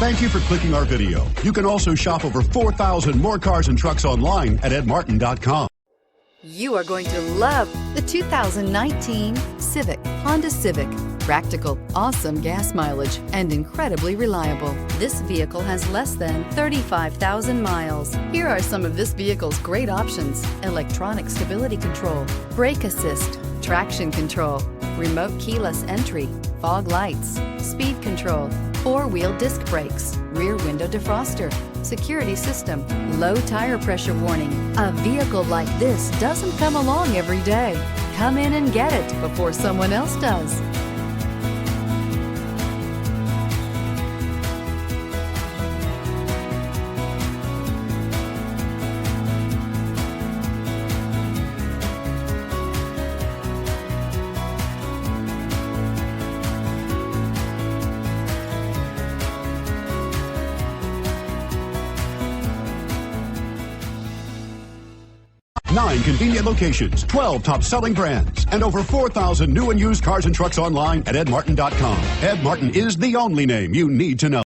Thank you for clicking our video. You can also shop over 4,000 more cars and trucks online at edmartin.com. You are going to love the 2019 Civic, Honda Civic. Practical, awesome gas mileage, and incredibly reliable. This vehicle has less than 35,000 miles. Here are some of this vehicle's great options: electronic stability control, brake assist, traction control, remote keyless entry, fog lights, speed control, four-wheel disc brakes, rear window defroster, security system, low tire pressure warning. A vehicle like this doesn't come along every day. Come in and get it before someone else does. Nine convenient locations, 12 top-selling brands, and over 4,000 new and used cars and trucks online at edmartin.com. Ed Martin is the only name you need to know.